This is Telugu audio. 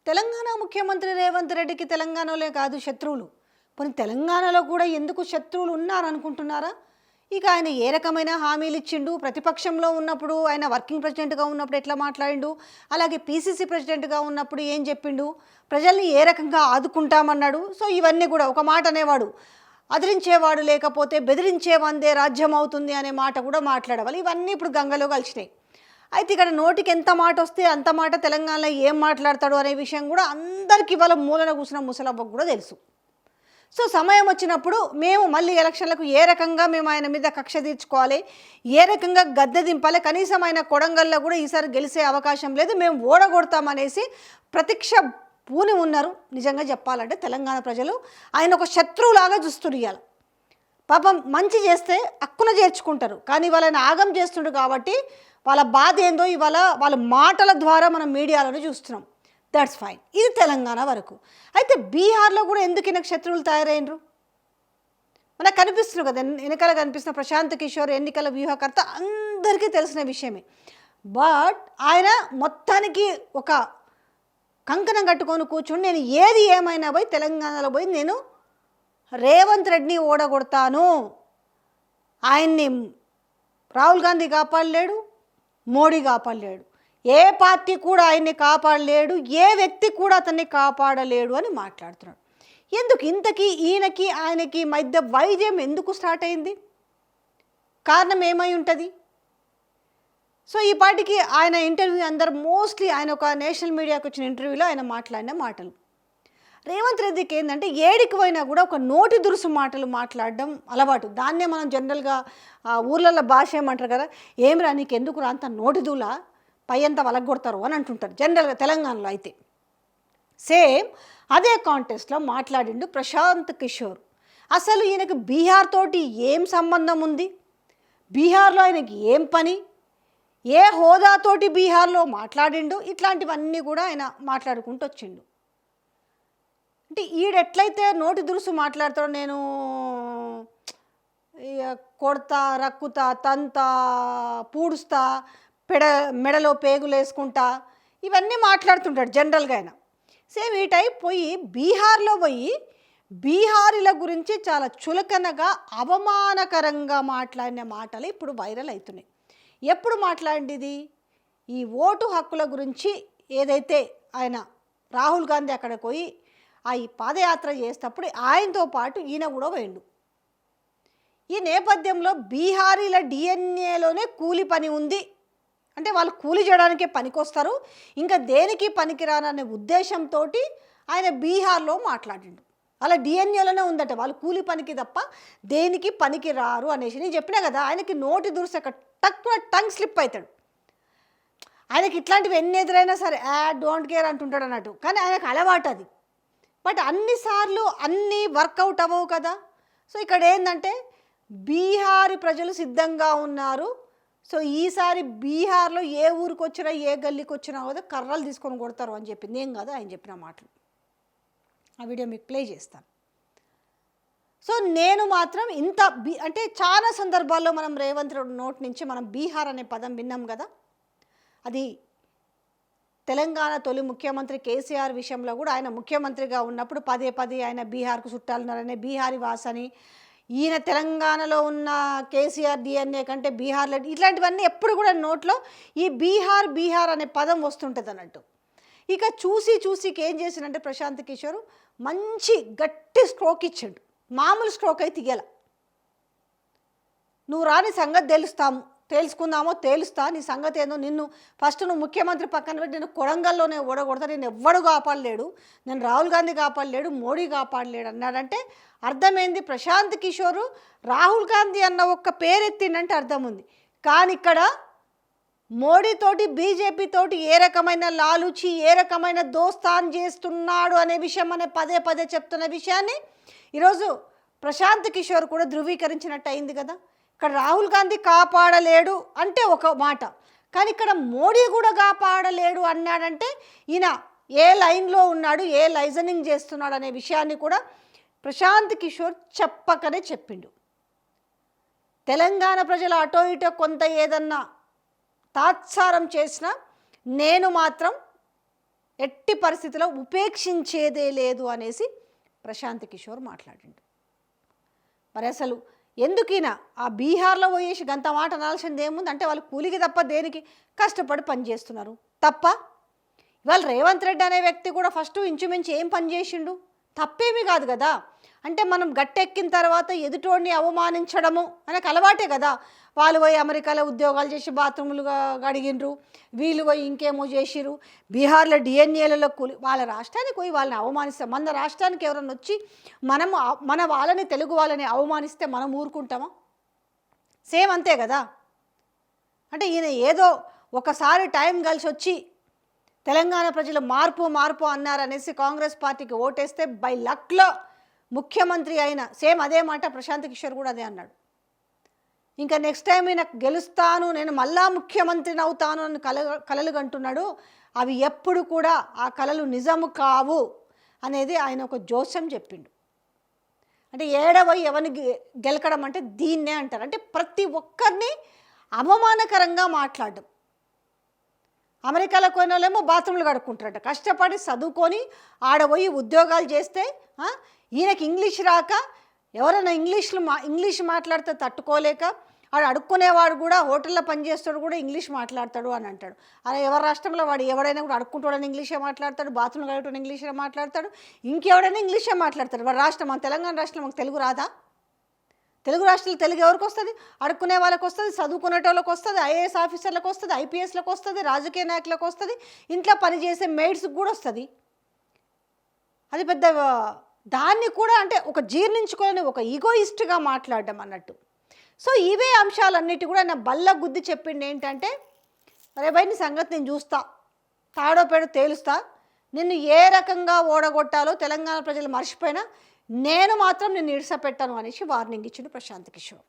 తెలంగాణ ముఖ్యమంత్రి రేవంత్ రెడ్డికి తెలంగాణలో కాదు శత్రువులు. పోనీ తెలంగాణలో కూడా ఎందుకు శత్రువులు ఉన్నారనుకుంటున్నారా? ఇక ఆయన ఏ రకమైన హామీలు ఇచ్చిండు, ప్రతిపక్షంలో ఉన్నప్పుడు ఆయన వర్కింగ్ ప్రెసిడెంట్గా ఉన్నప్పుడు ఎట్లా మాట్లాడిండు, అలాగే పీసీసీ ప్రెసిడెంట్గా ఉన్నప్పుడు ఏం చెప్పిండు, ప్రజల్ని ఏ రకంగా ఆదుకుంటామన్నాడు. సో ఇవన్నీ కూడా ఒక మాట అనేవాడు, అదిరించేవాడు లేకపోతే బెదిరించేవందే రాజ్యం అవుతుంది అనే మాట కూడా మాట్లాడవాలి. ఇవన్నీ ఇప్పుడు గంగలో కలిసినాయి. అయితే ఇక్కడ నోటికి ఎంత మాట వస్తే అంత మాట తెలంగాణలో ఏం మాట్లాడతాడు అనే విషయం కూడా అందరికీ ఇవాళ మూలన కూర్చున్న ముసలబ్బకు కూడా తెలుసు. సో సమయం వచ్చినప్పుడు మేము మళ్ళీ ఎలక్షన్లకు ఏ రకంగా మేము ఆయన మీద కక్ష తీర్చుకోవాలి, ఏ రకంగా గద్దె దింపాలి, కనీసం ఆయన కొడంగల్లో కూడా ఈసారి గెలిచే అవకాశం లేదు, మేము ఓడగొడతామనేసి ప్రతిక్ష పూని ఉన్నారు. నిజంగా చెప్పాలంటే తెలంగాణ ప్రజలు ఆయన ఒక శత్రువులాగా చూస్తున్నారు. పాపం మంచి చేస్తే అక్కున చేర్చుకుంటారు, కానీ వాళ్ళని ఆగం చేస్తుండ్రు కాబట్టి వాళ్ళ బాధ ఏందో ఇవాళ వాళ్ళ మాటల ద్వారా మనం మీడియాలోనే చూస్తున్నాం. That's fine. ఇది తెలంగాణ వరకు. అయితే బీహార్లో కూడా ఎందుకు ఈయనకు శత్రువులు తయారైనరు మనకు కనిపిస్తుంది కదా, వెనకాల కనిపిస్తున్న ప్రశాంత్ కిషోర్ ఎన్నికల వ్యూహకర్త అందరికీ తెలిసిన విషయమే. బట్ ఆయన మొత్తానికి ఒక కంకణం కట్టుకొని కూర్చుని నేను ఏది ఏమైనా పోయి తెలంగాణలో పోయి నేను రేవంత్ రెడ్డిని ఓడగొడతాను, ఆయన్ని రాహుల్ గాంధీ కాపాడలేడు, మోడీ కాపాడలేడు, ఏ పార్టీ కూడా ఆయన్ని కాపాడలేడు, ఏ వ్యక్తి కూడా అతన్ని కాపాడలేడు అని మాట్లాడుతున్నాడు. ఎందుకు ఇంతకీ ఈయనకి ఆయనకి మధ్య వైద్యం ఎందుకు స్టార్ట్ అయింది? కారణం ఏమై ఉంటుంది? సో ఈ పార్టీకి ఆయన ఇంటర్వ్యూ అందరు మోస్ట్లీ ఆయన ఒక నేషనల్ మీడియాకి వచ్చిన ఇంటర్వ్యూలో ఆయన మాట్లాడిన మాటలు, రేవంత్ రెడ్డికి ఏంటంటే ఏడికి పోయినా కూడా ఒక నోటి దురుసు మాటలు మాట్లాడడం అలవాటు. దాన్నే మనం జనరల్గా ఊర్లలో భాష ఏమంటారు కదా, ఏమిరా నీకు ఎందుకు రా అంత నోటి దూలా పై అంతా వలగొడతారు అని అంటుంటారు జనరల్గా తెలంగాణలో. అయితే సేమ్ అదే కాంటెస్ట్లో మాట్లాడిండు ప్రశాంత్ కిషోర్. అసలు ఈయనకు బీహార్ తోటి ఏం సంబంధం ఉంది, బీహార్లో ఆయనకి ఏం పని, ఏ హోదాతోటి బీహార్లో మాట్లాడిండు, ఇట్లాంటివన్నీ కూడా ఆయన మాట్లాడుకుంటూ వచ్చిండు. అంటే ఈడెట్లయితే నోటి దురుసు మాట్లాడతాడో, నేను కొడతా, రక్కుతా, తంతా, పూడుస్తా, మెడలో పేగులు వేసుకుంటా, ఇవన్నీ మాట్లాడుతుంటాడు జనరల్గా ఆయన. సేమ్ ఈ టైప్ పోయి బీహార్లో పోయి బీహారీల గురించి చాలా చులకనగా అవమానకరంగా మాట్లాడిన మాటలు ఇప్పుడు వైరల్ అవుతున్నాయి. ఎప్పుడు మాట్లాడింది? ఈ ఓటు హక్కుల గురించి ఏదైతే ఆయన రాహుల్ గాంధీ అక్కడికి పోయి ఈ పాదయాత్ర చేసేటప్పుడు ఆయనతో పాటు ఈయన కూడా పోయిండు. ఈ నేపథ్యంలో బీహారీల డిఎన్ఏలోనే కూలి పని ఉంది, అంటే వాళ్ళు కూలి చేయడానికే పనికొస్తారు, ఇంకా దేనికి పనికిరాననే ఉద్దేశంతో ఆయన బీహార్లో మాట్లాడిండు. అలా డిఎన్ఏలోనే ఉందట, వాళ్ళు కూలి పనికి తప్ప దేనికి పనికి రారు అనేసి. నేను చెప్పినా కదా, ఆయనకి నోటి దురుసక టక్కున టంగ్ స్లిప్ అవుతాడు. ఆయనకి ఇట్లాంటివి ఎన్ని ఎదురైనా సరే డోంట్ కేర్ అంటుంటాడు అన్నట్టు, కానీ ఆయనకు అలవాటు అది. బట్ అన్నిసార్లు అన్నీ వర్కౌట్ అవ్వవు కదా. సో ఇక్కడ ఏంటంటే బీహారీ ప్రజలు సిద్ధంగా ఉన్నారు. సో ఈసారి బీహార్లో ఏ ఊరికి వచ్చినా ఏ గల్లీకి వచ్చినా కూడా కర్రలు తీసుకొని కొడతారు అని చెప్పింది. ఏం కాదు ఆయన చెప్పిన మాటలు. ఆ వీడియో మీకు ప్లే చేస్తాను. సో నేను మాత్రం ఇంత అంటే చాలా సందర్భాల్లో మనం రేవంత్ రెడ్డి నోటి నుంచి మనం బీహార్ అనే పదం విన్నాం కదా. అది తెలంగాణ తొలి ముఖ్యమంత్రి కేసీఆర్ విషయంలో కూడా ఆయన ముఖ్యమంత్రిగా ఉన్నప్పుడు పదే పదే ఆయన బీహార్కు చుట్టాలున్నారని, బీహారీ వాసని, ఈయన తెలంగాణలో ఉన్న కేసీఆర్ డిఎన్ఏ కంటే బీహార్లో, ఇట్లాంటివన్నీ ఎప్పుడు కూడా నోట్లో ఈ బీహార్ అనే పదం వస్తుంటుంది అన్నట్టు. ఇక చూసి ఏం చేసినంటే ప్రశాంత్ కిషోర్ మంచి గట్టి స్ట్రోక్ ఇచ్చాడు. మామూలు స్ట్రోక్ అయితే ఇయ్యాల, నువ్వు రాని సంగతి తెలుస్తా, నీ సంగతి ఏందో, నిన్ను ఫస్ట్ నువ్వు ముఖ్యమంత్రి పక్కన పెట్టి నేను కొడంగల్లోనే ఓడగొడతా, నేను ఎవ్వడు కాపాడలేడు, నేను రాహుల్ గాంధీ కాపాడలేడు, మోడీ కాపాడలేడు అన్నాడంటే అర్థమైంది. ప్రశాంత్ కిషోర్ రాహుల్ గాంధీ అన్న ఒక్క పేరెత్తిండంటే అర్థం ఉంది. కానీ ఇక్కడ మోడీతోటి బీజేపీ తోటి ఏ రకమైన లాలుచి, ఏ రకమైన దోస్తాన్ చేస్తున్నాడు అనే విషయం అనే పదే చెప్తున్న విషయాన్ని ఈరోజు ప్రశాంత్ కిషోర్ కూడా ధృవీకరించినట్టు అయింది కదా. ఇక్కడ రాహుల్ గాంధీ కాపాడలేడు అంటే ఒక మాట, కానీ ఇక్కడ మోడీ కూడా కాపాడలేడు అన్నాడంటే ఈయన ఏ లైన్లో ఉన్నాడు, ఏ లైజనింగ్ చేస్తున్నాడు అనే విషయాన్ని కూడా ప్రశాంత్ కిషోర్ చెప్పకనే చెప్పిండు. తెలంగాణ ప్రజల అటో ఇటో కొంత ఏదన్నా తాత్సారం చేసినా నేను మాత్రం ఎట్టి పరిస్థితిలో ఉపేక్షించేదే లేదు అనేసి ప్రశాంత్ కిషోర్ మాట్లాడిండు. మరి అసలు ఎందుకైనా ఆ బీహార్లో పోయేసి గంత మాట అనాల్సింది ఏముంది? అంటే వాళ్ళు కూలికి తప్ప దేనికి కష్టపడి పనిచేస్తున్నారు తప్ప. ఇవాళ రేవంత్ రెడ్డి అనే వ్యక్తి కూడా ఫస్ట్ ఇంచుమించు ఏం పని చేసిండు? తప్పేమీ కాదు కదా. అంటే మనం గట్టెక్కిన తర్వాత ఎదుటోడిని అవమానించడము మనకు అలవాటే కదా. వాళ్ళు పోయి అమెరికాలో ఉద్యోగాలు చేసి బాత్రూములు కడిగిండ్రు, వీళ్ళు పోయి ఇంకేమో చేసిరు, బీహార్లో డిఎన్ఏలలో కూలి, వాళ్ళ రాష్ట్రానికి పోయి వాళ్ళని అవమానిస్తాం. మన రాష్ట్రానికి ఎవరన్నా వచ్చి మన వాళ్ళని తెలుగు వాళ్ళని అవమానిస్తే మనం ఊరుకుంటామా? సేమ్ అంతే కదా. అంటే ఈయన ఏదో ఒకసారి టైం కలిసి వచ్చి తెలంగాణ ప్రజలు మార్పు మార్పు అన్నారనేసి కాంగ్రెస్ పార్టీకి ఓటేస్తే బై లక్లో ముఖ్యమంత్రి అయిన సేమ్ అదే మాట ప్రశాంత్ కిషోర్ కూడా అదే అన్నాడు. ఇంకా నెక్స్ట్ టైం ఈయన గెలుస్తాను, నేను మళ్ళా ముఖ్యమంత్రిని అవుతాను అని కలలు కంటున్నాడు. అవి ఎప్పుడు కూడా ఆ కలలు నిజము కావు అనేది ఆయన ఒక జోస్యం చెప్పిండు. అంటే ఏడవై ఎవరిని గెలకడం అంటే దీన్నే అంటారు. అంటే ప్రతి ఒక్కరిని అవమానకరంగా మాట్లాడడం. అమెరికాలో పోయిన వాళ్ళేమో బాత్రూమ్లు కడుక్కుంటారట, కష్టపడి చదువుకొని ఆడపోయి ఉద్యోగాలు చేస్తే ఈయనకి ఇంగ్లీష్ రాక ఎవరైనా ఇంగ్లీష్ మాట్లాడితే తట్టుకోలేక ఆడు అడుక్కునేవాడు కూడా హోటల్లో పనిచేస్తాడు కూడా ఇంగ్లీష్ మాట్లాడతాడు అని అంటాడు. అలా ఎవరి రాష్ట్రంలో వాడు ఎవడైనా కూడా అడుక్కుంటాడని ఇంగ్లీషే మాట్లాడతాడు, బాత్రూమ్ కడుగుతాడు ఇంగ్లీషే మాట్లాడతాడు, ఇంకెవడైనా ఇంగ్లీషే మాట్లాడతాడు. వాడు రాష్ట్రం మన తెలంగాణ రాష్ట్రంలో మనకు తెలుగు రాదా? తెలుగు రాష్ట్రాలు తెలుగు ఎవరికి వస్తుంది? అడుక్కునే వాళ్ళకి వస్తుంది, చదువుకునేటోళ్ళకి వస్తుంది, ఐఏఎస్ ఆఫీసర్లకు వస్తుంది, ఐపీఎస్లకు వస్తుంది, రాజకీయ నాయకులకు వస్తుంది, ఇంట్లో పనిచేసే మెయిడ్స్కి కూడా వస్తుంది. అది పెద్ద దాన్ని కూడా అంటే ఒక జీర్ణించుకోవాలని ఒక ఈగోయిస్ట్గా మాట్లాడడం అన్నట్టు. సో ఇవే అంశాలన్నిటి కూడా నా బల్ల గుద్ది చెప్పింది ఏంటంటే, అరే భయ్ నీ సంగతి నేను చూస్తా, తాడో పేడో తేలుస్తా, నిన్ను ఏ రకంగా ఓడగొట్టాలో తెలంగాణ ప్రజలు మర్చిపోయినా నేను మాత్రం నిన్ను ఇడిసపెట్టాను అనేసి వార్నింగ్ ఇచ్చిండు ప్రశాంత్ కిషోర్.